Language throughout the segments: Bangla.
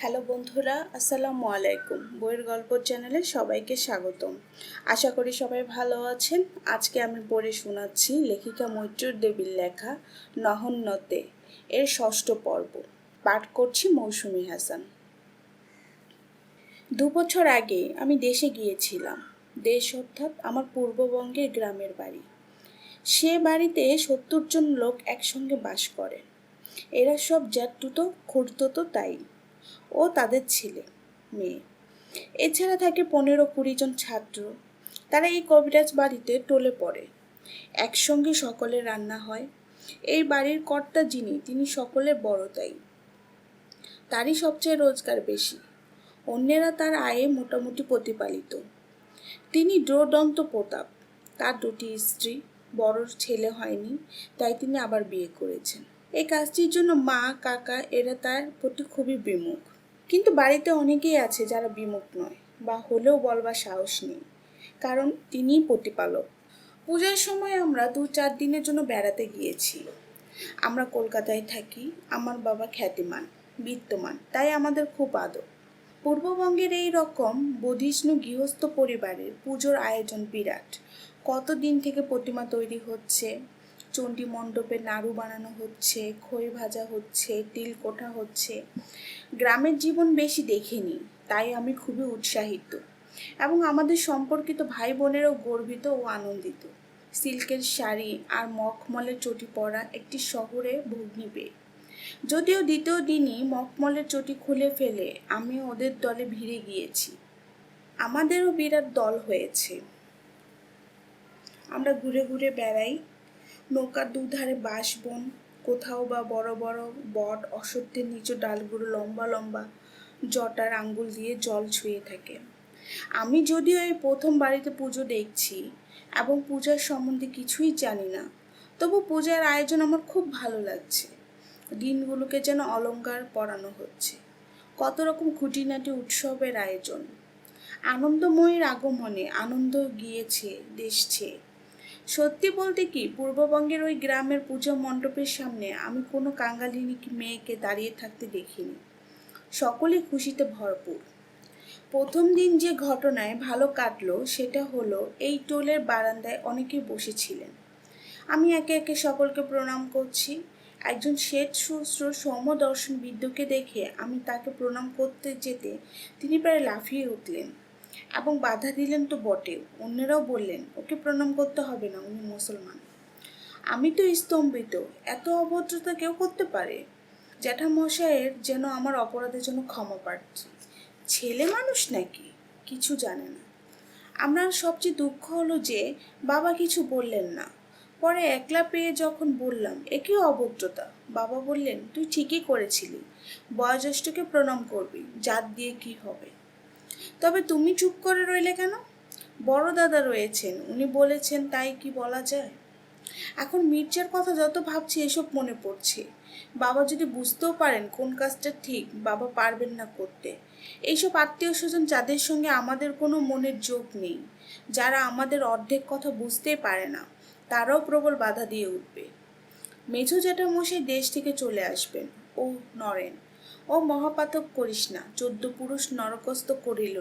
হ্যালো বন্ধুরা, আসসালামু আলাইকুম। বইয়ের গল্প চ্যানেলে সবাইকে স্বাগতম। আশা করি সবাই ভালো আছেন। আজকে আমি পড়ে শোনাচ্ছি লেখিকা মৈত্রেয়ী দেবীর লেখা নহন্যতে এর ষষ্ঠ পর্ব। পাঠ করছি মৌসুমী হাসান। 2 বছর আগে আমি দেশে গিয়েছিলাম। দেশ অর্থাৎ আমার পূর্ববঙ্গের গ্রামের বাড়ি। সে বাড়িতে 70 জন লোক একসঙ্গে বাস করে। এরা সব জ্যাঠতুতো খুড়তুতো তাই ও তাদের ছেলে মেয়ে। এছাড়া থাকে 15-20 জন ছাত্র। তারা এই কবিরাজ বাড়িতে টলে পড়ে। একসঙ্গে সকলের রান্না হয়। এই বাড়ির কর্তা যিনি, তিনি সকলের বড় তাই। তারই সবচেয়ে রোজগার বেশি। অন্যেরা তার আয়ে মোটামুটি প্রতিপালিত। তিনি ড্রোডন্ত প্রতাপ। তার 2টি স্ত্রী, বড় ছেলে হয়নি, তাই তিনি আবার বিয়ে করেছেন। এই কাজটির জন্য মা কাকা এরা তার প্রতি খুবই বিমুখ। কিন্তু বাড়িতে অনেকেই আছে যারা বিমুখ নয়, বা হলেও বলবার সাহস নেই, কারণ তিনিই প্রতিপালক। পূজার সময় আমরা 2-4 দিনের জন্য বেড়াতে গিয়েছি। আমরা কলকাতায় থাকি। আমার বাবা খ্যাতিমান, বিত্তমান, তাই আমাদের খুব আদর। পূর্ববঙ্গের এই রকম বধিষ্ণু গৃহস্থ পরিবারের পুজোর আয়োজন বিরাট। কতদিন থেকে প্রতিমা তৈরি হচ্ছে, চণ্ডী মণ্ডপে নাড়ু বানানো হচ্ছে, খই ভাজা হচ্ছে, তিল কোঠা হচ্ছে। গ্রামের জীবন বেশি দেখিনি, তাই আমি খুবই উৎসাহিত, এবং আমাদের সম্পর্কিত ভাই বোনেরাও গর্বিত ও আনন্দিত। সিল্কের শাড়ি আর মখমলের চটি পরা একটি শহরে ভগ্নি পেয়ে। যদিও দ্বিতীয় দিনই মখমলের চটি খুলে ফেলে আমি ওদের দলে ভিড়ে গিয়েছি। আমাদেরও বিরাট দল হয়েছে। আমরা ঘুরে ঘুরে বেড়াই। নৌকার দুধারে বাঁশবন, কোথাও বা বড় বড় বট অশ্বত্থের নিচু ডালগুলো লম্বা লম্বা জটার আঙ্গুল দিয়ে জল ছুঁয়ে থাকে। আমি যদিও এই প্রথম বাড়িতে পুজো দেখছি এবং পূজার সম্বন্ধে কিছুই জানি না, তবু পূজার আয়োজন আমার খুব ভালো লাগছে। দিনগুলোকে যেন অলংকার পরানো হচ্ছে। কত রকম খুঁটিনাটি উৎসবের আয়োজন। আনন্দময়ীর আগমনে আনন্দ গিয়েছে দেশ ছেয়ে। সত্যি বলতে কি, পূর্ববঙ্গের ওই গ্রামের পূজা মণ্ডপের সামনে আমি কোনো কাঙালিনী মেয়েকে দাঁড়িয়ে থাকতে দেখিনি। সকলে খুশিতে ভরপুর। প্রথম দিন যে ঘটনায় ভালো কাটলো সেটা হলো, এই টোলের বারান্দায় অনেকেই বসেছিলেন। আমি একে একে সকলকে প্রণাম করছি। একজন শেঠ শ্বশ্র সমদর্শন বৃদ্ধকে দেখে আমি তাকে প্রণাম করতে যেতে তিনি প্রায় লাফিয়ে উঠলেন এবং বাধা দিলেন তো বটেও। অন্যরাও বললেন, ওকে প্রণাম করতে হবে না, উনি মুসলমান। আমি তো স্তম্ভিত, এত অভদ্রতা কেউ করতে পারে? জ্যাঠামশাইয়ের যেন আমার অপরাধের জন্য ক্ষমা প্রার্থী। ছেলে মানুষ নাকি, কিছু জানে না। আমার সবচেয়ে দুঃখ হলো যে বাবা কিছু বললেন না। পরে একলা পেয়ে যখন বললাম, একেও অভদ্রতা, বাবা বললেন, তুই ঠিকই করেছিলি, বয়োজ্যেষ্ঠকে প্রণাম করবি, জাত দিয়ে কি হবে। তবে তুমি চুপ করে রইলে কেন? বড় দাদা রয়েছেন, উনি বলেছেন, তাই কি বলা যায়? এখন মির্জার কথা যত ভাবছি এসব মনে পড়ছে। বাবা যদি বুঝতেও পারেন কোন কাজটা ঠিক, বাবা পারবেন না করতে। এইসব আত্মীয় স্বজন যাদের সঙ্গে আমাদের কোনো মনের যোগ নেই, যারা আমাদের অর্ধেক কথা বুঝতেই পারে না, তারাও প্রবল বাধা দিয়ে উঠবে। মেঝো জ্যাঠামশাই দেশ থেকে চলে আসবেন। ও নরেন, ও মহাপাতক করিস না, 14 পুরুষ নরকস্থ করিল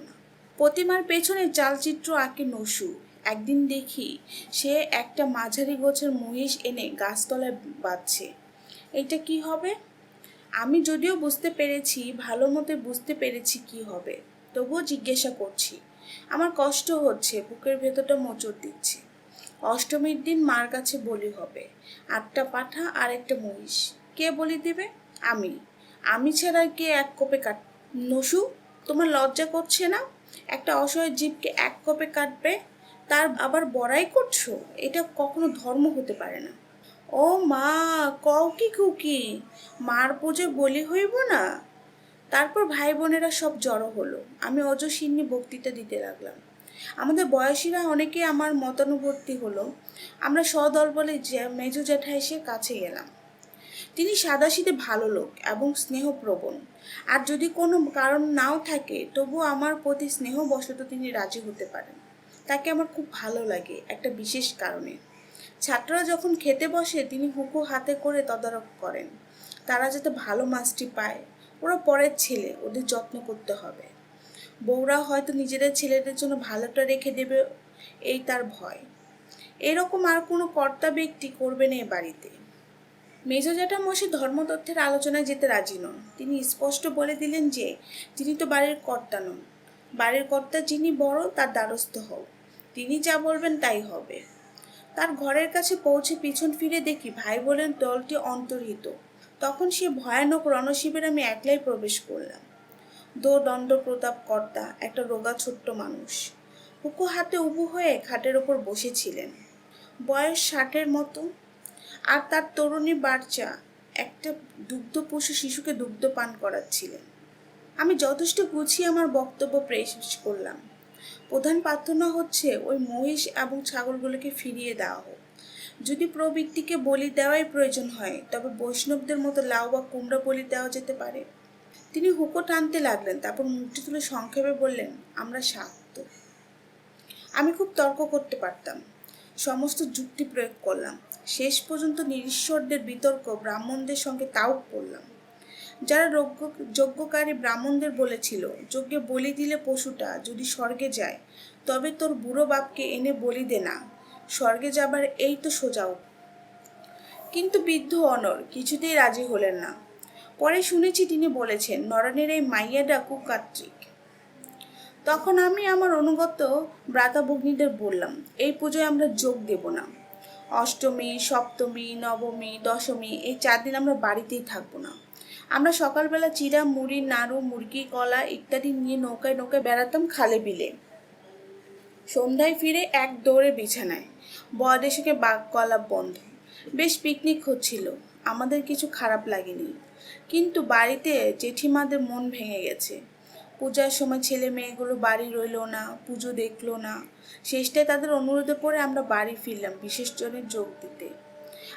না। প্রতিমার পেছনে চালচিত্র আঁকে নসু। একদিন দেখি সে একটা মাঝারি গোছের মহিষ এনে গাছতলায় বাঁধছে। এটা কি হবে? আমি যদিও ভালো মতো বুঝতে পেরেছি কি হবে, তবুও জিজ্ঞাসা করছি। আমার কষ্ট হচ্ছে, বুকের ভেতরটা মোচড় দিচ্ছে। অষ্টমীর দিন মার কাছে বলি হবে। 8টা পাঠা আর একটা মহিষ। কে বলি দেবে? আমি। আমি ছাড়া কে এক কোপে কাট? নসু, তোমার লজ্জা করছে না? একটা অসহায় জীবকে এক কোপে কাটবে, তার আবার বড়াই করছো? এটা কখনো ধর্ম হতে পারে না। ও মা, কও কি খুকি, মার পুজো বলি হইব না? তারপর ভাই বোনেরা সব জড়ো হলো। আমি অজস্বিনী বক্তৃতা দিতে লাগলাম। আমাদের বয়সীরা অনেকে আমার মতানুবর্তী হলো। আমরা সদল বলে মেজো জ্যাঠা এসে কাছে গেলাম। তিনি সাদাসিধে ভালো লোক এবং স্নেহপ্রবণ। আর যদি কোনো কারণ নাও থাকে, তবু আমার প্রতি স্নেহবশত তিনি রাজি হতে পারেন। তাকে আমার খুব ভালো লাগে একটা বিশেষ কারণে। ছাত্ররা যখন খেতে বসে তিনি হুঁকো হাতে করে তদারক করেন, তারা যাতে ভালো মাছটি পায়। ওরা পরের ছেলে, ওদের যত্ন করতে হবে। বউরা হয়তো নিজেদের ছেলেদের জন্য ভালোটা রেখে দেবে, এই তার ভয়। এরকম আর কোনো কর্তা ব্যক্তি করবে না এ বাড়িতে। মেজ জ্যাঠামশাই ধর্মতত্ত্বের আলোচনায় যেতে রাজি নন। তিনি স্পষ্ট বলে দিলেন যে তিনি তো বাড়ির কর্তা নন। বাড়ির কর্তা যিনি বড় তার দ্বারস্থ হও, তিনি যা বলবেন তাই হবে। তার ঘরের কাছে পৌঁছে পিছন ফিরে দেখি ভাই বোনের দলটি অন্তর্হিত। তখন সে ভয়ানক রণশিবিরে আমি একলাই প্রবেশ করলাম। দণ্ড প্রতাপ কর্তা, একটা রোগা ছোট্ট মানুষ, হুকো হাতে উবু হয়ে খাটের ওপর বসেছিলেন, বয়স 60-এর মতো। আর তার তরুণী বাচ্চা একটা দুগ্ধপোষ্য শিশুকে দুগ্ধ পান করাচ্ছিলেন। আমি যথেষ্ট গুছিয়ে আমার বক্তব্য পেশ করলাম। প্রধান প্রার্থনা হচ্ছে ওই মহিষ এবং ছাগলগুলোকে ফিরিয়ে দেওয়া হোক। যদি প্রবৃত্তিকে বলি দেওয়াই প্রয়োজন হয়, তবে বৈষ্ণবদের মতো লাউ বা কুমড়া বলি দেওয়া যেতে পারে। তিনি হুকো টানতে লাগলেন, তারপর মুখটি তুলে সংক্ষেপে বললেন, আমরা শাক্ত। আমি খুব তর্ক করতে পারতাম, সমস্ত যুক্তি প্রয়োগ করলাম, শেষ পর্যন্ত নিরীশ্বরদের বিতর্ক ব্রাহ্মণদের সঙ্গে তাও করলাম। যারা যজ্ঞকারী ব্রাহ্মণদের বলেছিল, যজ্ঞে বলি দিলে পশুটা যদি স্বর্গে যায়, তবে তোর বুড়ো বাপকে এনে বলি দে না, স্বর্গে যাবার এই তো সোজা। কিন্তু বৃদ্ধ অনর কিছুতেই রাজি হলেন না। পরে শুনেছি তিনি বলেছেন, নরনের এই মাইয়াডা কুকাত্রিক। তখন আমি আমার অনুগত ভ্রাতাভগ্নীদের বললাম, এই পুজোয় আমরা যোগ দেব না। অষ্টমী, সপ্তমী, নবমী, দশমী এই 4 দিন আমরা বাড়িতেই থাকবো না। আমরা সকালবেলা চিড়া, মুড়ি, নাড়ু, মুরগি, কলা ইত্যাদি নিয়ে নৌকায় নৌকায় বেড়াতাম খালে বিলে। সন্ধ্যায় ফিরে এক দৌড়ে বিছানায়, বয়দেশকে বাঘ কলা বন্ধ। বেশ পিকনিক হচ্ছিল, আমাদের কিছু খারাপ লাগেনি। কিন্তু বাড়িতে জেঠিমাদের মন ভেঙে গেছে। পূজার সময় ছেলে মেয়েগুলো বাড়ি রইল না, পুজো দেখলো না। শেষটায় তাদের অনুরোধে পড়ে আমরা বাড়ি ফিরলাম বিশেষজনের যোগ দিতে।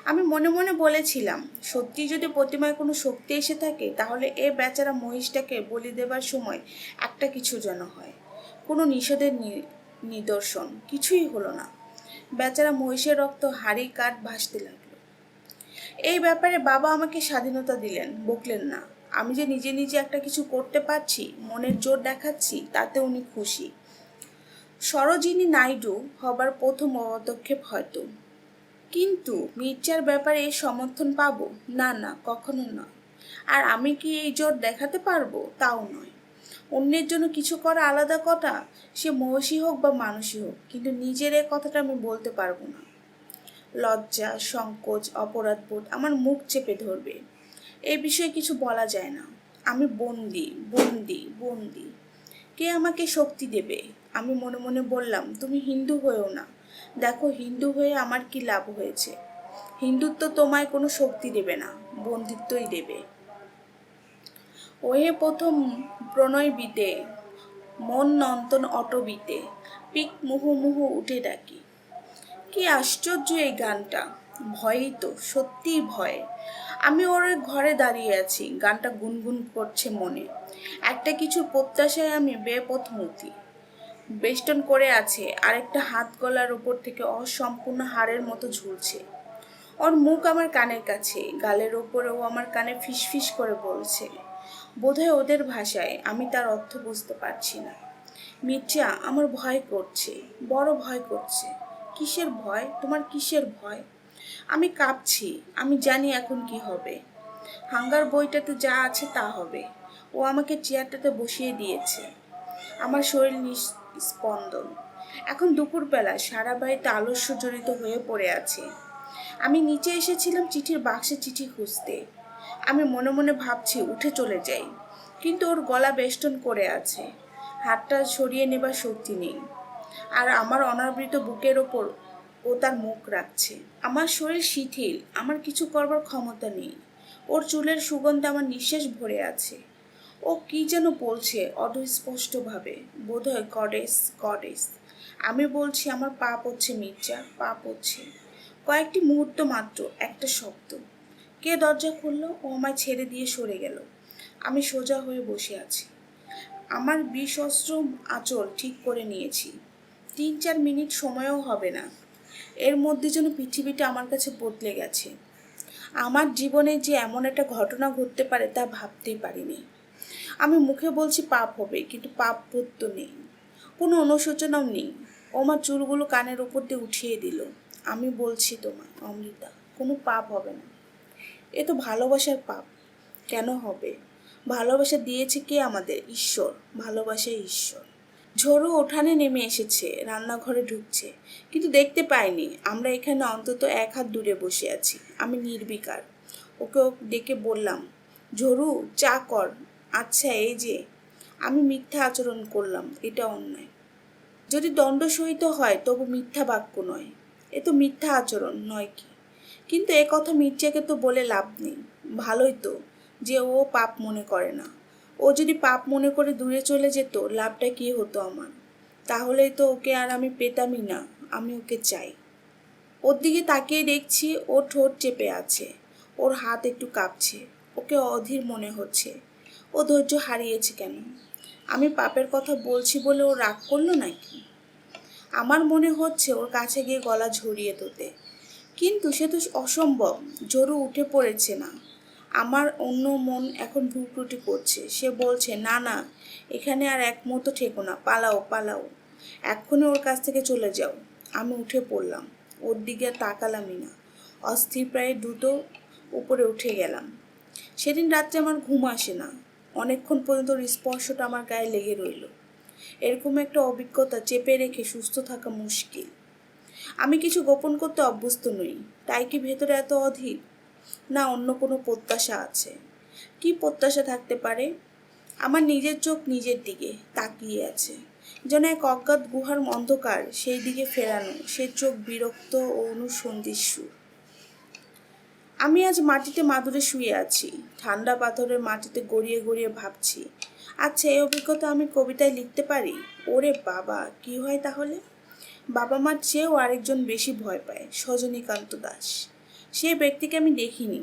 আমি মনে মনে বলেছিলাম, সত্যি যদি প্রতিমায় কোনো শক্তি এসে থাকে, তাহলে এ বেচারা মহিষটাকে বলি দেবার সময় একটা কিছু যেন হয়। কোনো নিষেধের নিদর্শন কিছুই হলো না। বেচারা মহিষের রক্ত হাড়ি কাঠ ভাসতে লাগলো। এই ব্যাপারে বাবা আমাকে স্বাধীনতা দিলেন, বকলেন না। আমি যে নিজে নিজে একটা কিছু করতে পারছি, মনের জোর দেখাচ্ছি, তাতে উনি খুশি। সরোজিনী নাইডু হবার প্রথম পদক্ষেপ হয়তো। কিন্তু মির্জার ব্যাপারে এই সমর্থন পাবো? না না, কখনো নয়। আর আমি কি এই জোর দেখাতে পারবো? তাও নয়। অন্যের জন্য কিছু করা আলাদা কথা, সে মহিষী হোক বা মানুষই হোক, কিন্তু নিজের এই কথাটা আমি বলতে পারবো না। লজ্জা, সংকোচ, অপরাধবোধ আমার মুখ চেপে ধরবে। এই বিষয়ে কিছু বলা যায় না। আমি বন্দি বন্দি বন্দি। কে আমাকে শক্তি দেবে? আমি মনে মনে বললাম, তুমি হিন্দু হয়েও না। দেখো, হিন্দু হয়ে আমার কি লাভ হয়েছে? হিন্দুত্ব তোমায় কোনো শক্তি দেবে না, বন্দিত্বই দেবে। ওহে প্রথম প্রণয় বিতে, মন নন্তন অটবিতে, পিক মুহু মুহু উঠে ডাকি। কি আশ্চর্য এই গানটা! ভয়ই তো, সত্যিই ভয়। আমি ওর ঘরে দাঁড়িয়ে আছি, গানটা গুনগুন করছে মনে। একটা কিছুর প্রত্যাশায় আমি বেপথমতি। বেষ্টন করে আছে, আরেকটা হাত গলার ওপর থেকে অসম্পূর্ণ হাড়ের মতো ঝুলছে। ওর মুখ আমার কানের কাছে, গালের ওপরে ও আমার কানে ফিসফিস করে বলছে, বোধহয় ওদের ভাষায়, আমি তার অর্থ বুঝতে পারছি না। মির্জা, আমার ভয় করছে, বড় ভয় করছে। কিসের ভয়? তোমার কিসের ভয়? আমি কাঁপছি, আমি জানি এখন কি হবে। হাঙ্গার বইটাতে যা আছে তা হবে। ও আমাকে চেয়ারটাতে বসিয়ে দিয়েছে। আমার শরীর নিস্পন্দন। এখন দুপুরবেলা, সারা বাড়িতে আলস্য জড়িত হয়ে পড়ে আছে। আমি নিচে এসেছিলাম চিঠির বাক্সে চিঠি খুঁজতে। আমি মনে মনে ভাবছি উঠে চলে যাই, কিন্তু ওর গলা বেষ্টন করে আছে, হাতটা সরিয়ে নেবার শক্তি নেই। আর আমার অনাবৃত বুকের ওপর ও তার মুখ রাখছে। আমার শরীর শিথিল, আমার কিছু করবার ক্ষমতা নেই। ওর চুলের সুগন্ধে আমার নিঃশ্বাস ভরে আছে। ও কি যেন বলছে অস্পষ্টভাবে, বোধহয় গডেস গডেস। আমি বলছি, আমার পাপ হচ্ছে মির্জা, পাপ হচ্ছে। কয়েকটি মুহূর্ত মাত্র, একটা শব্দ। কে দরজা খুললো? ও আমায় ছেড়ে দিয়ে সরে গেল। আমি সোজা হয়ে বসে আছি। আমার বিশস্ত্র আঁচল ঠিক করে নিয়েছি। 3-4 মিনিট সময়ও হবে না। এর মধ্যে যেন পৃথিবীটা আমার কাছে বদলে গেছে। আমার জীবনে যে এমন একটা ঘটনা ঘটতে পারে তা ভাবতেই পারিনি। আমি মুখে বলছি পাপ হবে, কিন্তু পাপ বোধ তো নেই, কোনো অনুশোচনাও নেই। ও আমার চুলগুলো কানের উপর দিয়ে উঠিয়ে দিল। আমি বলছি তোমায় অমৃতা, কোনো পাপ হবে না। এ তো ভালোবাসার পাপ। কেন হবে? ভালোবাসা দিয়েছে কে আমাদের? ঈশ্বর। ভালোবাসা ঈশ্বর। ঝড়ু উঠানে নেমে এসেছে, রান্নাঘরে ঢুকছে, কিন্তু দেখতে পাইনি আমরা এখানে অন্তত 1 হাত দূরে বসে আছি। আমি নির্বিকার। ওকে ডেকে বললাম, ঝড়ু চা কর। আচ্ছা এই যে, আমি মিথ্যা আচরণ করলাম, এটা অন্যায়। যদি দণ্ড সহিত হয় তবু মিথ্যা বাক্য নয়। এ তো মিথ্যা আচরণ নয় কি? কিন্তু এ কথা মির্জাকে তো বলে লাভ নেই। ভালোই তো যে ও পাপ মনে করে না। ও যদি পাপ মনে করে দূরে চলে যেত, লাভটা কি হতো আমার? তাহলেই তো ওকে আর আমি পেতামই না। আমি ওকে চাই। ওর দিকে তাকিয়ে দেখছি ও ঠোঁট চেপে আছে, ওর হাত একটু কাঁপছে। ওকে অধীর মনে হচ্ছে। ও ধৈর্য হারিয়েছে কেন? আমি পাপের কথা বলছি বলে ও রাগ করলো নাকি? আমার মনে হচ্ছে ওর কাছে গিয়ে গলা ঝরিয়ে তোতে, কিন্তু সে তো অসম্ভব। জোরু উঠে পড়েছে না। আমার অন্য মন এখন ভ্রুকুটি করছে। সে বলছে, না না, এখানে আর এক মুহূর্ত ঠেকো না, পালাও পালাও, এক্ষুনি ওর কাছ থেকে চলে যাও। আমি উঠে পড়লাম, ওর দিকে আর তাকালামই না। অস্থির প্রায় দ্রুত উপরে উঠে গেলাম। সেদিন রাত্রে আমার ঘুম আসে না। অনেকক্ষণ পর্যন্ত ওর স্পর্শটা আমার গায়ে লেগে রইল। এরকম একটা অভিজ্ঞতা চেপে রেখে সুস্থ থাকা মুশকিল। আমি কিছু গোপন করতে অভ্যস্ত নই। তাই কি ভেতরে এত অধীর? না অন্য কোনো প্রত্যাশা আছে? কি প্রত্যাশা থাকতে পারে? আমার নিজের চোখ নিজের দিকে তাকিয়ে আছে, যেন এক অজ্ঞাত গুহার অন্ধকার সেই দিকে ফেরানো। সে চোখ বিরক্ত ও অনুসন্ধিৎসু। আমি আজ মাটিতে মাদুরে শুয়ে আছি, ঠান্ডা পাথরের মাটিতে গড়িয়ে গড়িয়ে ভাবছি, আচ্ছা এই অভিজ্ঞতা আমি কবিতায় লিখতে পারি? ওরে বাবা, কি হয় তাহলে? বাবা মার চেয়েও আরেকজন বেশি ভয় পায়, সজনীকান্ত দাস। সে ব্যক্তিকে আমি দেখিনি,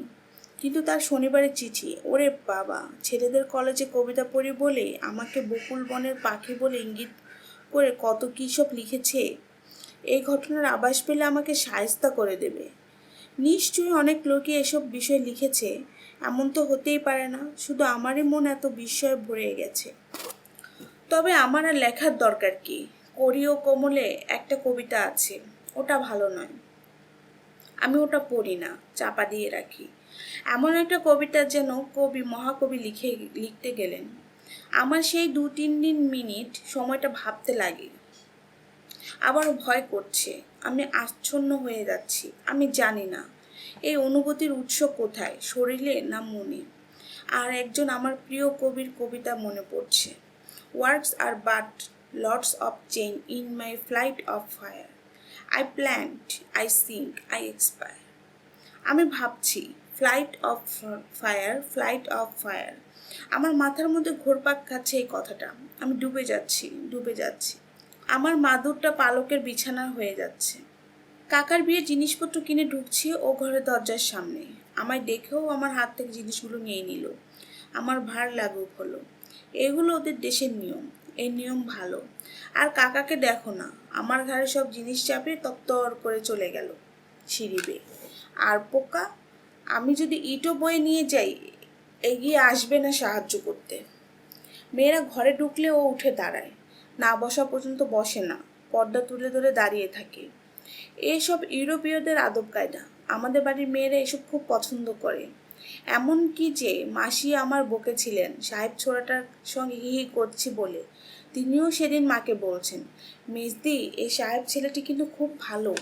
কিন্তু তার শনিবারের চিঠি, ওরে বাবা, ছেলেদের কলেজে কবিতা পড়ি বলে আমাকে বকুল বনের পাখি বলে ইঙ্গিত করে কত কী সব লিখেছে। এই ঘটনার আভাস পেলে আমাকে শায়েস্তা করে দেবে। নিশ্চয়ই অনেক লোকই এসব বিষয় লিখেছে, এমন তো হতেই পারে না শুধু আমারই মন এত বিস্ময়ে ভরে গেছে। তবে আমার আর লেখার দরকার কি? করি ও কোমলে একটা কবিতা আছে, ওটা ভালো নয়, আমি ওটা পড়ি না, চাপা দিয়ে রাখি। এমন একটা কবিতা যেন কবি মহাকবি লিখতে গেলেন। আমার সেই 2-3 মিনিট সময়টা ভাবতে লাগে। আবার ভয় করছে, আমি আচ্ছন্ন হয়ে যাচ্ছি। আমি জানি না এই অনুভূতির উৎস কোথায়, শরীরে না মনে। আর একজন আমার প্রিয় কবির কবিতা মনে পড়ছে, works are but lots of chain in my flight of fire, I plant, I sink, I expire. আমি ভাবছি flight of fire, flight of fire. আমার মাথার মধ্যে ঘুরপাক খাচ্ছে এই কথাটা। আমি ডুবে যাচ্ছি, ডুবে যাচ্ছি। আমার মাদুরটা পালকের বিছানা হয়ে যাচ্ছে। কাকার বিয়ের জিনিসপত্র কিনে ঢুকছি ও ঘরের দরজার সামনে। আমায় দেখেও আমার হাত থেকে জিনিসগুলো নিয়ে নিল। আমার ভার লাগুক হলো। এগুলো ওদের দেশের নিয়ম। এই নিয়ম ভালো। আর কাকাকে দেখো না, আমার ঘাড়ে সব জিনিস চাপিয়ে তত্তর করে চলে গেল সিঁড়ি বেয়ে। আর পোকা, আমি যদি ইটও বয়ে নিয়ে যাই, এগিয়ে আসবে না সাহায্য করতে। মেয়েরা ঘরে ঢুকলে ও উঠে দাঁড়ায়, না বসা পর্যন্ত বসে না, পর্দা তুলে ধরে দাঁড়িয়ে থাকে। এইসব ইউরোপীয়দের আদব কায়দা। আমাদের বাড়ির মেয়েরা এসব খুব পছন্দ করে। এমন কি যে মাসি আমার বকেছিলেন সাহেব ছোড়াটার সঙ্গে হি হি করছি বলে। তিনিও সেদিন মাকে বলছেন, মেজদি, এই সাহেব ছেলেটি কিন্তু খুব ভালো।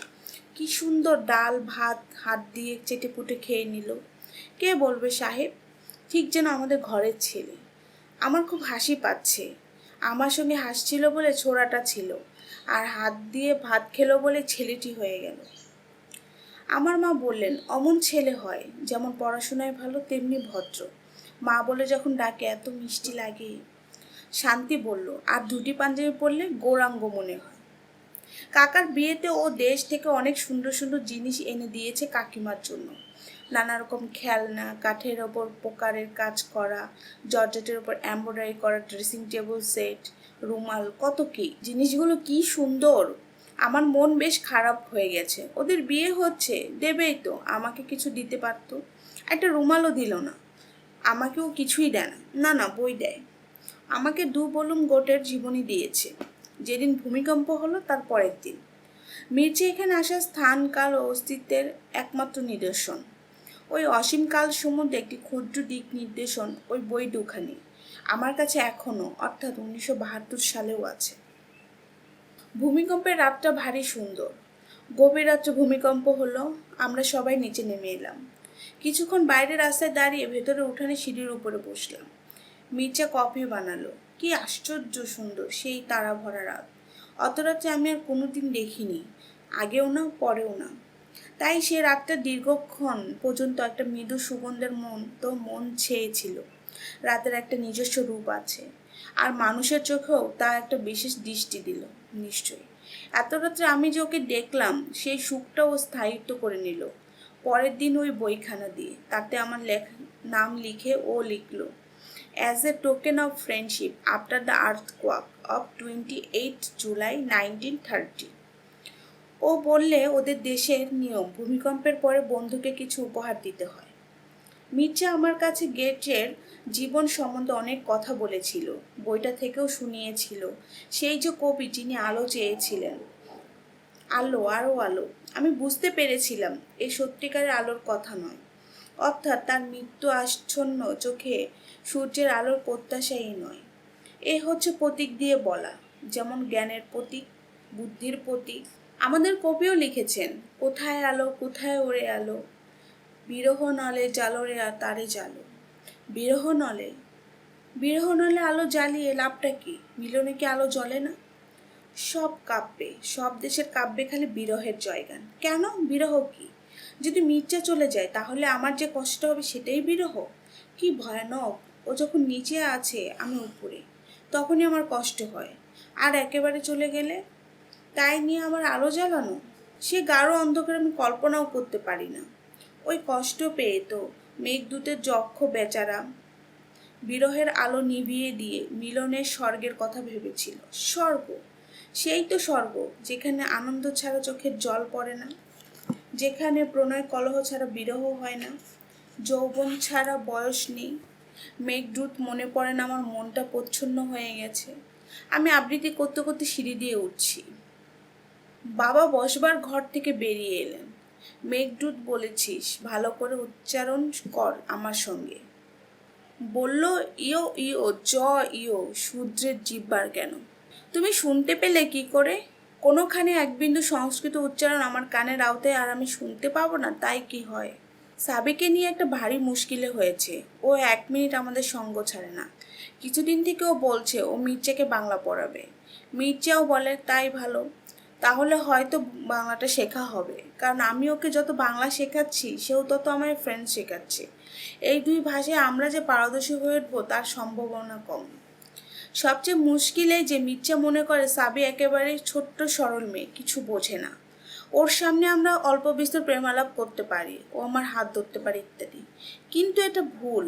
কি সুন্দর ডাল ভাত হাত দিয়ে চেটেপুটে খেয়ে নিল। কে বলবে সাহেব, ঠিক যেন আমাদের ঘরের ছেলে। আমার খুব হাসি পাচ্ছে। আমার সঙ্গে হাসছিল বলে ছোড়াটা ছিল, আর হাত দিয়ে ভাত খেলো বলে ছেলেটি হয়ে গেল। আমার মা বললেন, অমন ছেলে হয়, যেমন পড়াশোনায় ভালো তেমনি ভদ্র। মা বলে যখন ডাকে এত মিষ্টি লাগে। শান্তি বলল, আর 2টি পাঞ্জাবি পরলে গৌরাঙ্গ মনে হয়। কাকার বিয়েতে ও দেশ থেকে অনেক সুন্দর সুন্দর জিনিস এনে দিয়েছে কাকিমার জন্য। নানা রকম খেলনা, কাঠের ওপর পোকারের কাজ করা, জর্জেটের ওপর এমব্রয়ডারি করা ড্রেসিং টেবিল সেট, রুমাল, কত কি জিনিসগুলো কি সুন্দর। আমার মন বেশ খারাপ হয়ে গেছে। ওদের বিয়ে হচ্ছে, দেবেই তো, আমাকে কিছু দিতে পারতো। একটা রুমালও দিল না। আমাকেও কিছুই দেয় না, না না বই দেয়। আমাকে দু বলুম গোটের জীবনী দিয়েছে। যেদিন ভূমিকম্প হলো তার পরের দিন। মির্জা এখানে আসার স্থান, কাল ও অস্তিত্বের একমাত্র নিদর্শন। ওই অসীমকাল সমুদ্রে একটি ক্ষুদ্র দিক নির্দেশন, ওই বই দুখানি আমার কাছে এখনো, অর্থাৎ 1972 সালেও আছে। ভূমিকম্পের রাতটা ভারী সুন্দর। গভীর রাত্রে ভূমিকম্প হলো, আমরা সবাই নিচে নেমে এলাম। কিছুক্ষণ বাইরে রাস্তায় দাঁড়িয়ে ভেতরে উঠানে সিঁড়ির উপরে বসলাম। মির্জা কফি বানালো। কি আশ্চর্য সুন্দর সেই তারা ভরা রাত! অত রাত্রে আমি আর কোনোদিন দেখিনি, আগেও না পরেও না। তাই সে রাতটা দীর্ঘক্ষণ পর্যন্ত একটা মৃদু সুগন্ধের মন ছেয়েছিল। রাতের একটা নিজস্ব রূপ আছে, আর মানুষের চোখেও তা একটা বিশেষ দৃষ্টি দিল নিশ্চয়ই। এত রাত্রে আমি যে ওকে দেখলাম, সেই সুখটা ও স্থায়িত্ব করে নিল পরের দিন ওই বইখানা দিয়ে। তাতে আমার নাম লিখে ও লিখলো, as a token of friendship after the earthquake of 28 July 1930। ও বললে ওদের দেশের নিয়ম, ভূমিকম্পের পরে বন্ধুকে কিছু উপহার দিতে হয়। মির্জা আমার কাছে গেটের জীবন সম্বন্ধে অনেক কথা বলেছিল, বইটা থেকেও শুনিয়েছিল। সেই যে কবি যিনি আলো চেয়েছিলেন, আলো, আরও আলো। আমি বুঝতে পেরেছিলাম এই সত্যিকারের আলোর কথা নয়, অর্থাৎ তার মৃত্যু আচ্ছন্ন চোখে সূর্যের আলোর প্রত্যাশাই নয়। এ হচ্ছে প্রতীক দিয়ে বলা, যেমন জ্ঞানের প্রতীক, বুদ্ধির প্রতীক। আমাদের কবিও লিখেছেন, কোথায় আলো, কোথায় ওরে আলো, বিরহ নলে জালো রে আর তারে জালো। বিরহ নলে, বিরহ নলে আলো জ্বালিয়ে লাভটা কি? মিলনে কি আলো জ্বলে না? সব কাব্যে, সব দেশের কাব্যে খালি বিরহের জয়গান। কেন? বিরহ কি? যদি মির্জা চলে যায় তাহলে আমার যে কষ্ট হবে সেটাই বিরহ? কি ভয়ানক! ও যখন নিচে আছে আমি উপরে, তখনই আমার কষ্ট হয়। আর একেবারে চলে গেলে, তাই নিয়ে আমার আলো জ্বালানো, সে গাঢ় অন্ধকার আমি কল্পনাও করতে পারি না। ওই কষ্ট পেয়ে তো মেঘদূতের যক্ষ বেচারা বিরহের আলো নিভিয়ে দিয়ে মিলনের স্বর্গের কথা ভেবেছিল। স্বর্গ, সেই তো স্বর্গ, যেখানে আনন্দ ছাড়া চোখের জল পড়ে না, যেখানে প্রণয় কলহ ছাড়া বিরহ হয় না, যৌবন ছাড়া বয়স নেই। মেঘদূত মনে পড়ে না, আমার মনটা প্রচ্ছন্ন হয়ে গেছে। আমি আবৃত্তি করতে করতে সিঁড়ি দিয়ে উঠছি। বাবা বসবার ঘর থেকে বেরিয়ে এলেন। মেঘদূত বলেছিস, ভালো করে উচ্চারণ কর আমার সঙ্গে। বলল, ইয়ো ইয়ো জ ইয়ো, শূদ্রের জিহ্বার কেন? তুমি শুনতে পেলে কি করে? কোনোখানে এক বিন্দু সংস্কৃত উচ্চারণ আমার কানের আওতায় আর আমি শুনতে পাবো না, তাই কি হয়? সাবিকে নিয়ে একটা ভারী মুশকিলে হয়েছে। ও 1 মিনিট আমাদের সঙ্গ ছাড়ে না। কিছুদিন থেকে ও বলছে ও মির্জাকে বাংলা পড়াবে। মির্জাও বলে তাই ভালো, তাহলে হয়তো বাংলাটা শেখা হবে, কারণ আমি ওকে যত বাংলা শেখাচ্ছি সেও তত আমায় ফ্রেঞ্চ শেখাচ্ছে। এই দুই ভাষায় আমরা যে পারদর্শী হয়ে উঠবো তার সম্ভাবনা কম। সবচেয়ে মুশকিল এই যে মির্জা মনে করে সাবি একেবারে ছোট্ট সরল মেয়ে, কিছু বোঝে না। ওর সামনে আমরা অল্প বিস্তর প্রেমালাপ করতে পারি, ও আমার হাত ধরতে পারে ইত্যাদি, কিন্তু এটা ভুল।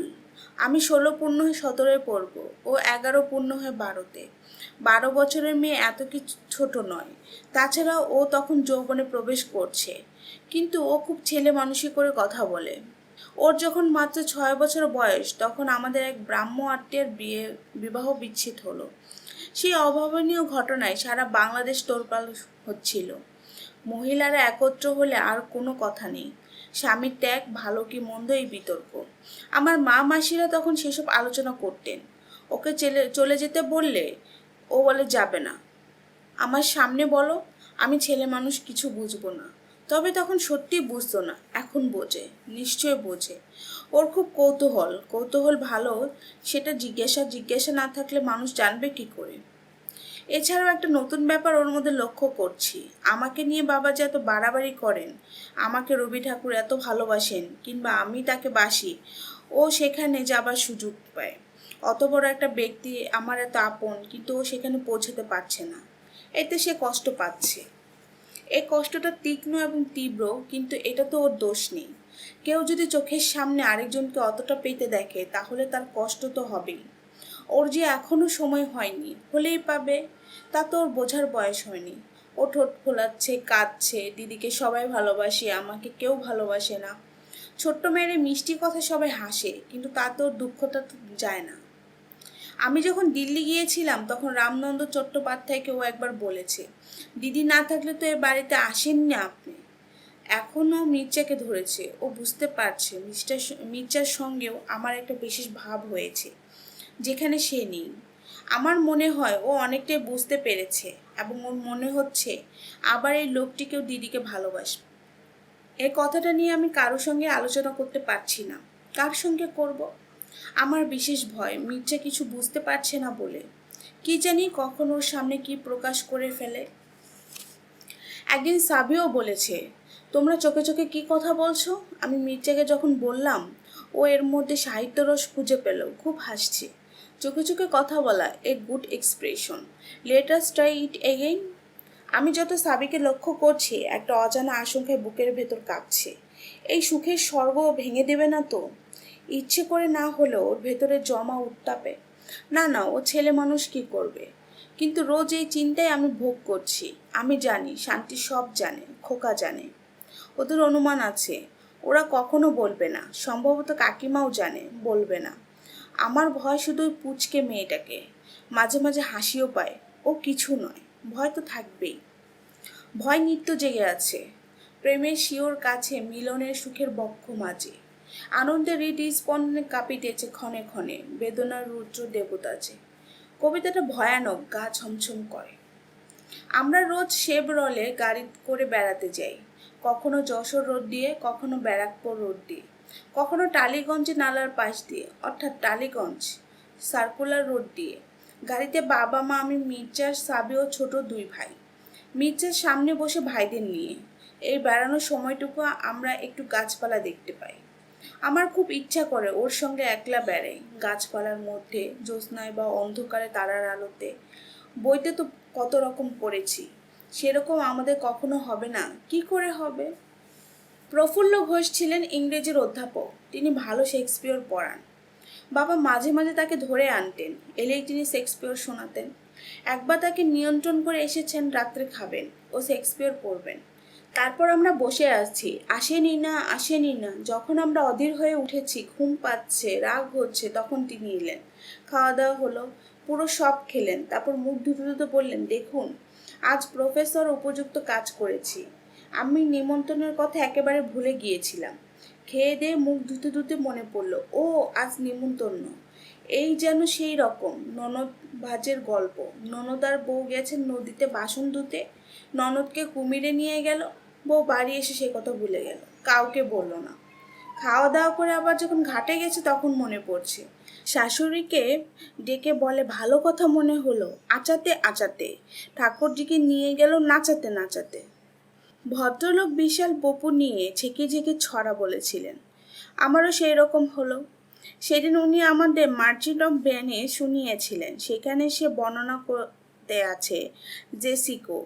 আমি 16 পূর্ণ হয়ে 17-এ পড়বো, ও 11 পূর্ণ হয়ে 12-তে। 12 বছরের মেয়ে এত কিছু ছোট নয়। তাছাড়া ও তখন যৌবনে প্রবেশ করছে, কিন্তু ও খুব ছেলে মানুষই করে কথা বলে। ওর যখন মাত্র 6 বছর বয়স, তখন আমাদের এক ব্রাহ্ম আত্মীয়ের বিবাহ বিচ্ছেদ হলো। সেই অভাবনীয় ঘটনায় সারা বাংলাদেশ তোলপাড় হচ্ছিল। মহিলারা একত্র হলে আর কোনো কথা নেই, স্বামীর ত্যাগ ভালো কি মন্দ এই বিতর্ক। আমার মা মাসিরা তখন সেসব আলোচনা করতেন। ওকে চলে যেতে বললে ও বলে যাবে না, আমার সামনে বলো, আমি ছেলে মানুষ, কিছু বুঝবো না। তবে তখন সত্যি বুঝতো না, এখন বোঝে, নিশ্চয় বোঝে। ওর খুব কৌতূহল ভালো, সেটা জিজ্ঞাসা না থাকলে মানুষ জানবে কি করে? এছাড়াও একটা নতুন ব্যাপার ওর মধ্যে লক্ষ্য করছি। আমাকে নিয়ে বাবা যে এত বাড়াবাড়ি করেন, আমাকে রবি ঠাকুর এত ভালোবাসেন, কিংবা আমি তাকে বাসি, ও সেখানে যাবার সুযোগ পায়। অত বড় একটা ব্যক্তি আমার এত আপন, কিন্তু ও সেখানে পৌঁছাতে পারছে না, এতে সে কষ্ট পাচ্ছে। এই কষ্টটা তীক্ষ্ণ এবং তীব্র, কিন্তু এটা তো ওর দোষ নেই। কেউ যদি চোখের সামনে আরেকজনকে অতটা পেতে দেখে, তাহলে তার কষ্ট তো হবেই। ওর যে এখনো সময় হয়নি, হলেই পাবে, তা তো ওর বোঝার বয়স হয়নি। ও ঠোঁট ফোলাচ্ছে, কাঁদছে, দিদিকে সবাই ভালোবাসে, আমাকে কেউ ভালোবাসে না। ছোট্ট মেয়ের মিষ্টি কথা সবাই হাসে, কিন্তু তাতে ওর দুঃখটা তো যায় না। আমি যখন দিল্লি গিয়েছিলাম তখন রামনন্দ চট্টোপাধ্যায়কেও একবার বলেছে, দিদি না থাকলে তো এ বাড়িতে আসেননি আপনি। এখনও মির্জাকে ধরেছে। ও বুঝতে পারছে মির্জার সঙ্গেও আমার একটা বিশেষ ভাব হয়েছে, যেখানে সে নেই। আমার মনে হয় ও অনেকটাই বুঝতে পেরেছে এবং ওর মনে হচ্ছে আবার এই লোকটিকেও দিদিকে ভালোবাসে। এই কথাটা নিয়ে আমি কারোর সঙ্গে আলোচনা করতে পারছি না। কার সঙ্গে করব? আমার বিশেষ ভয় মির্জা কিছু বুঝতে পারছে না বলে। কি জানি কখন ওর সামনে কি প্রকাশ করে ফেলে। একদিন সাবিও বলেছে, তোমরা চোখে চোখে কি কথা বলছো? আমি মির্জাকে যখন বললাম, ও এর মধ্যে সাহিত্যরস খুঁজে পেল, খুব হাসছে। চোখে চোখে কথা বলা a good expression, let us try it again. আমি যত সাবিকে লক্ষ্য করছি একটা অজানা আশঙ্কায় বুকের ভেতর কাঁপছে। এই সুখের স্বর্গ ভেঙে দেবে না তো? ইচ্ছে করে না হলেও ওর ভেতরে জমা উত্তাপে। না না, ও ছেলে মানুষ কি করবে? কিন্তু রোজ এই চিন্তায় আমি ভোগ করছি। আমি জানি শান্তি সব জানে, খোকা জানে, ওদের অনুমান আছে। ওরা কখনো বলবে না, সম্ভবত কাকিমাও জানে, বলবে না। আমার ভয় শুধু ওই পুচকে মেয়েটাকে। মাঝে মাঝে হাসিও পায়। ও কিছু নয়, ভয় তো থাকবেই। ভয় নিত্য জেগে আছে, প্রেমের শিওর কাছে, মিলনের সুখের বক্ষ মাঝে। আনন্দের হৃদস্পন্দনে কাঁপিতেছে ক্ষণে ক্ষণে, বেদনার রুদ্র দেবতাছে। কবিতাটা ভয়ানক, গা ছমছম করে। আমরা রোজ শেবরলে গাড়ি করে বেড়াতে যাই, কখনো যশোর রোড দিয়ে, কখনো ব্যারাকপুর রোড দিয়ে, কখনো টালিগঞ্জ নালার পাশ দিয়ে, অর্থাৎ টালিগঞ্জ সার্কুলার রোড দিয়ে। গাড়িতে বাবা মা, আমি, মির্জার, সাবি ও ছোট দুই ভাই। মির্জার সামনে বসে ভাইদের নিয়ে। এই বেড়ানোর সময়টুকু আমরা একটু গাছপালা দেখতে পাই। আমার খুব ইচ্ছা করে ওর সঙ্গে একলা বেড়াই, গাছপালার মধ্যে, জ্যোৎস্নায় বা অন্ধকারে তারার আলোতে। বইতে তো কত রকম পড়েছি, সেরকম আমাদের কখনো হবে না। কি করে হবে? প্রফুল্ল ঘোষ ছিলেন ইংরেজির অধ্যাপক। তিনি ভালো শেক্সপিয়র পড়ান। বাবা মাঝে মাঝে তাকে ধরে আনতেন, এলেই তিনি শেক্সপিয়র শোনাতেন। একবার তাকে নিয়ন্ত্রণ করে এসেছেন, রাত্রে খাবেন, ও শেক্সপিয়র পড়বেন। তারপর আমরা বসে আছি, আসেনি না আসেনি না। যখন আমরা অধীর হয়ে উঠেছি, ঘুম পাচ্ছে, রাগ হচ্ছে, তখন তিনি এলেন। খাওয়া দাওয়া হলো, পুরো সব খেলেন। তারপর মুখ ধুতে ধুতে বললেন, দেখুন, আজ প্রফেসর উপযুক্ত কাজ করেছি। আমি নিমন্ত্রণের কথা একেবারে ভুলে গিয়েছিলাম। খেয়ে দিয়ে মুখ ধুতে ধুতে মনে পড়লো, ও আজ নিমন্ত্রণ। এই যেন সেই রকম ননদ ভাজের গল্প। ননদার বউ গেছেন নদীতে বাসন ধুতে, ননদকে কুমিরে নিয়ে গেল, বউ বাড়ি এসে সে কথা ভুলে গেল, কাউকে বললো না। খাওয়া দাওয়া করে আবার যখন ঘাটে গেছে তখন মনে পড়ছে। শাশুড়িকে ডেকে বলে, ভালো কথা মনে হলো, আচাতে আচাতে। ঠাকুরজিকে নিয়ে গেল নাচাতে নাচাতে। ভদ্রলোক বিশাল বপু নিয়ে ঝেঁকে ঝেঁকে ছড়া বলেছিলেন। আমারও সেই রকম হলো। সেদিন উনি আমাদের মার্চেন্ট অফ ভেনিস শুনিয়েছিলেন। সেখানে সে বর্ণনা করতে আছে জেসিকো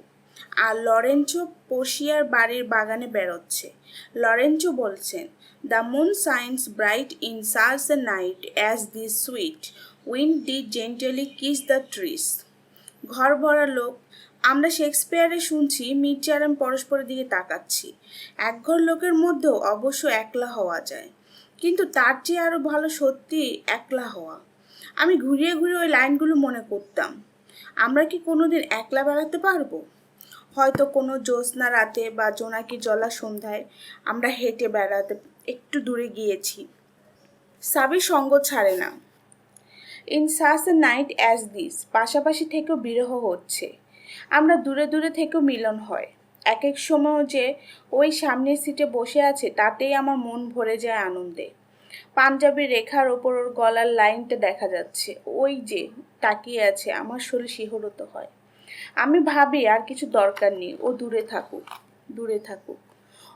আর লরেঞ্চো পোর্সিয়ার বাড়ির বাগানে বেরোচ্ছে। লরেঞ্চো বলছেন, the moon shines bright in such a night as this sweet wind did gently kiss the trees. ঘর ভরা লোক। আমরা শেক্সপিয়ারে শুনছি, মির্জা আর আমি পরস্পরের দিকে তাকাচ্ছি। একঘর লোকের মধ্যেও অবশ্য একলা হওয়া যায়, কিন্তু তার চেয়ে আরও ভালো সত্যি একলা হওয়া। আমি ঘুরিয়ে ঘুরিয়ে ওই লাইনগুলো মনে করতাম। আমরা কি কোনোদিন একলা বেড়াতে পারবো? হয়তো কোনো জ্যোৎস্না রাতে বা জোনাকি জলা সন্ধ্যায় আমরা হেঁটে বেড়াতে একটু দূরে গিয়েছি। সাবি সঙ্গ ছাড়ে না। In such a night as this, পাশাপাশি থেকেও বিরহ হচ্ছে। আমরা দূরে দূরে থেকেও মিলন হয়। এক এক সময় যে ওই সামনের সিটে বসে আছে, তাতেই আমার মন ভরে যায় আনন্দে। পাঞ্জাবি রেখার ওপর ওর গলার লাইনটা দেখা যাচ্ছে। ওই যে তাকিয়ে আছে, আমার শরীর শিহরিত হয়। আমি ভাবি আর কিছু দরকার নেই, ও দূরে থাকুক, দূরে থাকুক।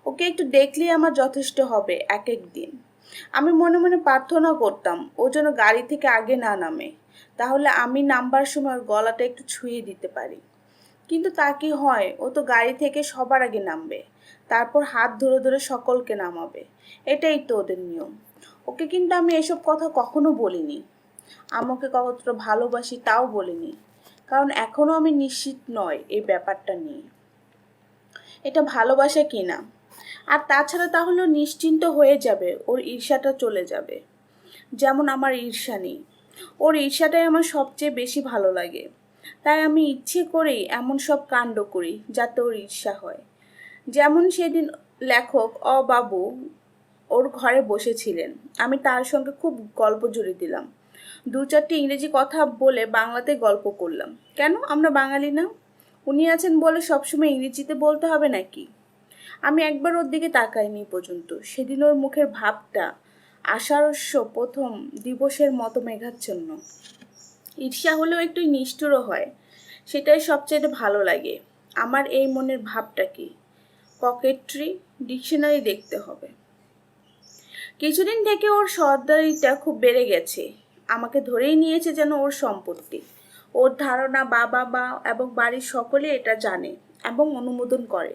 ওকে একটু দেখলেই আমার যথেষ্ট হবে এক এক দিন। আমি মনে মনে প্রার্থনা করতাম ও যেন গাড়ি থেকে আগে না নামে, তাহলে আমি নামবার সময় ওর গলাটা একটু ছুঁয়ে দিতে পারি। কিন্তু তা কি হয়? ও তো গাড়ি থেকে সবার আগে নামবে, তারপর হাত ধরে ধরে সকলকে নামাবে। এটাই তো ওদের নিয়ম। ওকে কিন্তু আমি এসব কথা কখনো বলিনি। আমাকে কতটা ভালোবাসি তাও বলিনি, কারণ এখনো আমি নিশ্চিত নয় এই ব্যাপারটা নিয়ে, এটা ভালোবাসা কিনা। আর তাছাড়া তাহলেও নিশ্চিন্ত হয়ে যাবে, ওর ঈর্ষাটা চলে যাবে। যেমন আমার ঈর্ষা নেই। ওর ঈর্ষাটাই আমার সবচেয়ে বেশি ভালো লাগে। তাই আমি ইচ্ছে করেই এমন সব কাণ্ড করি যাতে ওর ঈর্ষা হয়। যেমন সেদিন লেখক বাবু ওর ঘরে বসেছিলেন, আমি তার সঙ্গে খুব গল্প জুড়ে দিলাম। দু চারটি ইংরেজি কথা বলে বাংলাতে গল্প করলাম। কেন, আমরা বাঙালি না? উনি আছেন বলে সবসময় ইংরেজিতে বলতে হবে নাকি? আমি একবার ওর দিকে তাকাইনি পর্যন্ত। সেদিন ওর মুখের ভাবটা আষাঢ়স্য প্রথম দিবসের মতো মেঘাচ্ছন্ন। ঈর্ষা হলেও একটু নিষ্ঠুরও হয়, সেটাই সবচেয়ে ভালো লাগে। আমার এই মনের ভাবটা কি? ককেট্রি, ডিকশনারি দেখতে হবে। কিছুদিন থেকে ওর সর্দারিটা খুব বেড়ে গেছে। আমাকে ধরেই নিয়েছে যেন ওর সম্পত্তি। ওর ধারণা বাবা মা এবং বাড়ির সকলে এটা জানে এবং অনুমোদন করে।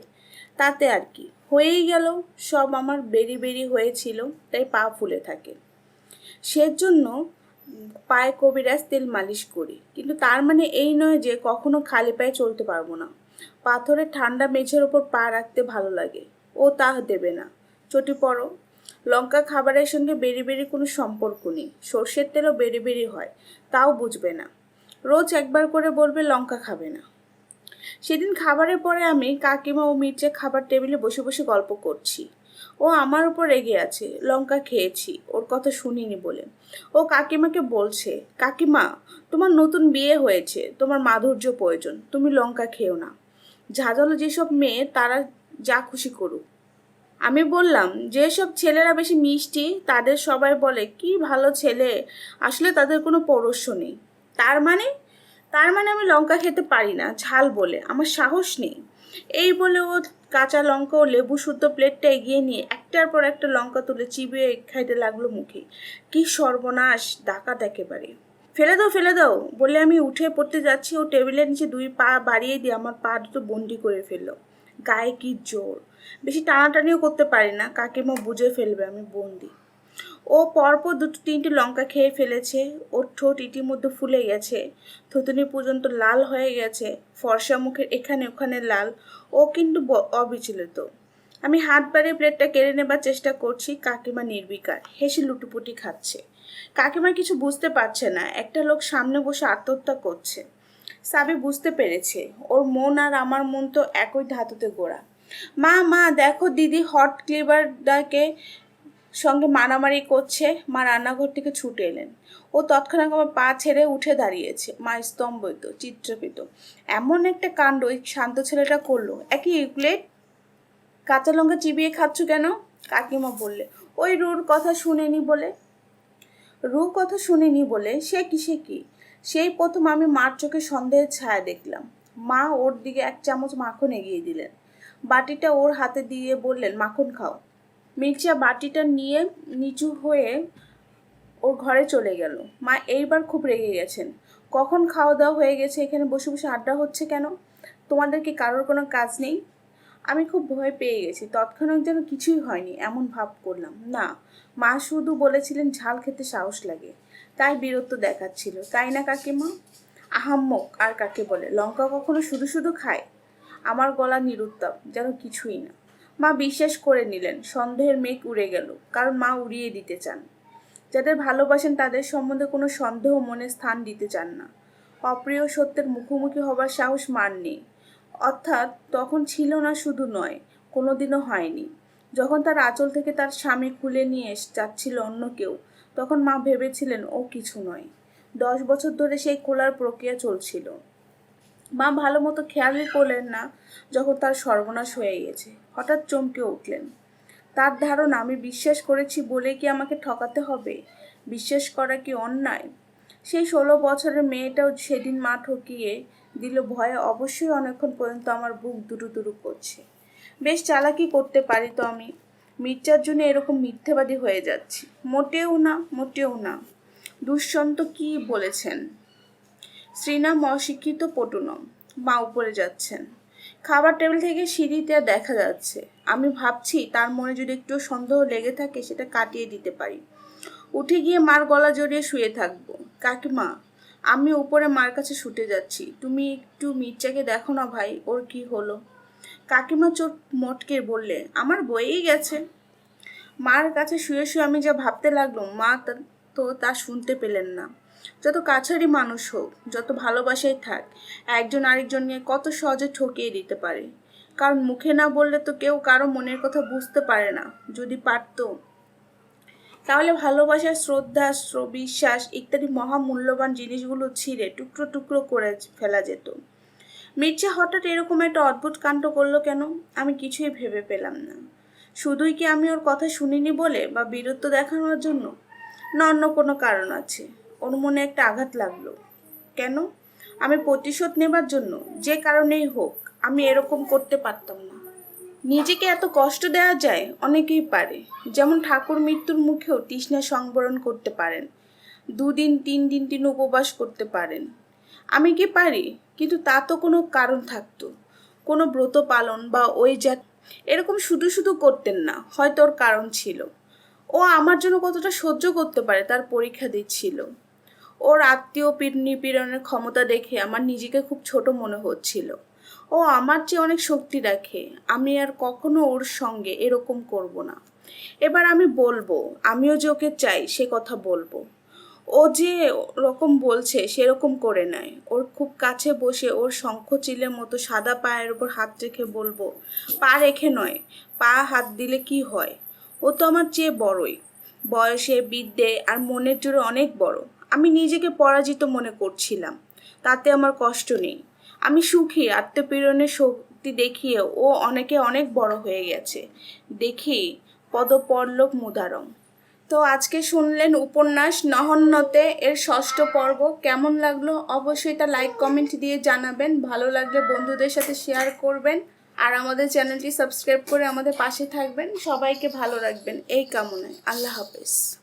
তাতে আর কি, হয়েই গেল। সব আমার বেরি বেরি হয়েছিল, তাই পা ফুলে থাকে। সেজন্য পায়ে কবিরাজ তেল মালিশ করি, কিন্তু তার মানে এই নয় যে কখনো খালি পায়ে চলতে পারবো না। পাথরের ঠান্ডা মেঝের ওপর পা রাখতে ভালো লাগে, ও তা দেবে না। চটি পড়ো। লঙ্কা খাবারের সঙ্গে বেরি বেরি কোনো সম্পর্ক নেই, সর্ষের তেলও বেরি বেরি হয়, তাও বুঝবে না। রোজ একবার করে বলবে লঙ্কা খাবে না। সেদিন খাবারের পরে আমি কাকিমা ও মির্জা খাবার টেবিলে বসে বসে গল্প করছি। ও আমার উপর রেগে আছে, লঙ্কা খেয়েছি ওর কথা শুনিনি বলে। ও কাকিমাকে বলছে, কাকিমা তোমার নতুন বিয়ে হয়েছে, তোমার মাধুর্য প্রয়োজন, তুমি লঙ্কা খেও না। ঝাঁঝালো যেসব মেয়ে তারা যা খুশি করুক। আমি বললাম, যেসব ছেলেরা বেশি মিষ্টি তাদের সবাই বলে কি ভালো ছেলে, আসলে তাদের কোনো পৌরস্য নেই। তার মানে তার মানে আমি লঙ্কা খেতে পারি না ঝাল বলে, আমার সাহস নেই। এই বলে ও কাঁচা লঙ্কা ও লেবু শুদ্ধ প্লেটটা এগিয়ে নিয়ে একটার পর একটা লঙ্কা তুলে চিবিয়ে খাইতে লাগলো মুখে। কি সর্বনাশ, ডাকাত একেবারে। ফেলে দাও ফেলে দাও বলে আমি উঠে পড়তে যাচ্ছি, ও টেবিলের নিচে দুই পা বাড়িয়ে দিয়ে আমার পা দুটো বন্দি করে ফেললো। গায়ে কি জোর! বেশি টানাটানিও করতে পারি না, কাকিমা বুঝে ফেলবে আমি বন্দি। ও পরপর দুটো তিনটে লঙ্কা খেয়ে ফেলেছে। ওর ঠোঁট ইতিমধ্যে ফুলে গেছে, থুতনি পর্যন্ত লাল হয়ে গেছে, ফর্সা মুখের এখানে ওখানে লাল। ও কিন্তু অবিচলিত। আমি হাত বাড়িয়ে প্লেটটা কেড়ে নেবার চেষ্টা করছি, কাকিমা নির্বিকার হেসে লুটুপুটি খাচ্ছে। কাকিমা কিছু বুঝতে পারছে না, একটা লোক সামনে বসে আত্মহত্যা করছে। সাবি বুঝতে পেরেছে, ওর মন আর আমার মন তো একই ধাতুতে গোড়া। মা মা দেখো দিদি হট ক্লিভারটাকে সঙ্গে মারামারি করছে। মা রান্নাঘর থেকে ছুটে এলেন। ও তৎক্ষণাৎ আমার পা ছেড়ে উঠে দাঁড়িয়েছে। মা স্তম্ভিত, চিত্রকৃত। এমন একটা কাণ্ড ওই শান্ত ছেলেটা করলো। একই প্লেট কাঁচা লঙ্কা চিবিয়ে খাচ্ছ কেন? কাকিমা বললে, ওই রুর কথা শুনেনি বলে। সে কি? সেই প্রথম আমি মার চোখে সন্দেহের ছায়া দেখলাম। মা ওর দিকে এক চামচ মাখন এগিয়ে দিলেন। বাটিটা ওর হাতে দিয়ে বললেন, মাখন খাও। মির্জা বাটিটা নিয়ে নিচু হয়ে ওর ঘরে চলে গেল। মা এইবার খুব রেগে গেছেন। কখন খাওয়া দাওয়া হয়ে গেছে, এখানে বসে বসে আড্ডা হচ্ছে কেন? তোমাদের কি কারোর কোনো কাজ নেই? আমি খুব ভয় পেয়ে গেছি। তৎক্ষণাৎ যেন কিছুই হয়নি এমন ভাব করলাম। না, মা শুধু বলেছিলেন ঝাল খেতে সাহস লাগে, তাই বীরত্ব দেখাচ্ছিল, তাই না কাকিমা? আহাম্মক আর কাকে বলে? লঙ্কা কখনো শুধু শুধু খায়? আমার গলা নিরুত্তর, যেন কিছুই না। মা বিশ্বাস করে নিলেন। সন্দেহের মেঘ উড়ে গেল, কারণ মা উড়িয়ে দিতে চান। যাদের ভালোবাসেন তাদের সম্বন্ধে কোনো সন্দেহ মনে স্থান দিতে চান না। অপ্রিয় সত্যের মুখোমুখি হবার সাহস মার নেই। অর্থাৎ তখন ছিল না, শুধু নয়, কোনোদিনও হয়নি। যখন তার আঁচল থেকে তার স্বামী খুলে নিয়ে যাচ্ছিল অন্য কেউ, তখন মা ভেবেছিলেন ও কিছু নয়। 10 বছর ধরে সেই খোলার প্রক্রিয়া চলছিল। মা ভালো মতো খেয়ালই করলেন না যখন তার সর্বনাশ হয়ে গেছে। হঠাৎ চমকে উঠলেন। তার ধারণা আমি বিশ্বাস করেছি বলে কি আমাকে ঠকাতে হবে? বিশ্বাস করা কি অন্যায়? সেই 16 বছরের মেয়েটাও সেদিন মা ঠকিয়ে দিল ভয়ে। অবশ্যই অনেকক্ষণ পর্যন্ত আমার বুক দুরু দুরু করছে। বেশ চালাকি করতে পারি তো আমি। মির্জার জন্য এরকম মিথ্যেবাদী হয়ে যাচ্ছি? মোটেও না, মোটেও না। দুষ্যন্ত কি বলেছেন? শ্রীনাম অশিক্ষিত পটুনম। মা উপরে যাচ্ছেন। খাবার টেবিল থেকে সিঁড়িতে দেখা যাচ্ছে। আমি ভাবছি তার মনে যদি একটু সন্দেহ লেগে থাকে সেটা কাটিয়ে দিতে পারি। উঠে গিয়ে মার গলা জড়িয়ে শুয়ে থাকবো। কাকিমা, আমি উপরে মার কাছে ছুটে যাচ্ছি, তুমি একটু মির্জাকে দেখো না ভাই, ওর কি হলো? কাকিমা চোখ মটকে বললে, আমার বয়েই গেছে। মার কাছে শুয়ে শুয়ে আমি যা ভাবতে লাগলাম, মা তো তা শুনতে পেলেন না। যত কাছারি মানুষ হোক, যত ভালোবাসাই থাক, একজন আরেকজন নিয়ে কত সহজে ঠকিয়ে দিতে পারে। কারণ মুখে না বললে তো কেউ কারো মনের কথা বুঝতে পারে না। যদি পারতো তাহলে ভালোবাসার শ্রদ্ধা, বিশ্বাস ইত্যাদি মহামূল্যবান জিনিসগুলো ছিঁড়ে টুকরো টুকরো করে ফেলা যেত। মির্জা হঠাৎ এরকম একটা অদ্ভুত কাণ্ড করলো কেন? আমি কিছুই ভেবে পেলাম না। শুধুই কি আমি ওর কথা শুনিনি বলে, বা বীরত্ব দেখানোর জন্য, না অন্য কোনো কারণ আছে? ওর মনে একটা আঘাত লাগলো কেন? আমি প্রতিশোধ নেবার জন্য? যে কারণেই হোক, আমি এরকম করতে পারতাম না। নিজেকে এত কষ্ট দেওয়া যায়? অনেকেই পারে। যেমন ঠাকুর মৃত্যুর মুখেও তৃষ্ণা সংবরণ করতে পারেন, 2 দিন 3 দিন তিনি উপবাস করতে পারেন। আমি কি পারি? কিন্তু তা তো কোনো কারণ থাকতো, কোনো ব্রত পালন বা ওই এরকম শুধু শুধু করতেন না, হয়তো ওর কারণ ছিল। ও আমার জন্য কতটা সহ্য করতে পারে তার পরীক্ষা দিচ্ছিল। ওর আত্মীয় নিপীড়নের ক্ষমতা দেখে আমার নিজেকে খুব ছোট মনে হচ্ছিল। ও আমার চেয়ে অনেক শক্তি রাখে। আমি আর কখনো ওর সঙ্গে এরকম করব না। এবার আমি বলবো, আমিও যে ওকে চাই সে কথা বলবো। ও যে রকম বলছে সেরকম করে নেয়। ওর খুব কাছে বসে ওর শঙ্খচিলের মতো সাদা পায়ের উপর হাত রেখে বলবো, পা রেখে নয়, পা হাত দিলে কি হয়? ও তো আমার চেয়ে বড়ই, বয়সে, বিদ্যে আর মনের জোরে অনেক বড়। আমি নিজেকে পরাজিত মনে করছিলাম, তাতে আমার কষ্ট নেই। আমি সুখী। আত্মপীড়নের শক্তি দেখিয়ে ও অনেক বড় হয়ে গেছে। দেখি পদপল্লব মুদারম। তো আজকে শুনলেন উপন্যাস নহন্যতে এর 6ষ্ঠ পর্ব। কেমন লাগলো অবশ্যই তা লাইক কমেন্ট দিয়ে জানাবেন। ভালো লাগলে বন্ধুদের সাথে শেয়ার করবেন, আর আমাদের চ্যানেলটি সাবস্ক্রাইব করে আমাদের পাশে থাকবেন। সবাইকে ভালো রাখবেন এই কামনায়। আল্লাহ হাফেজ।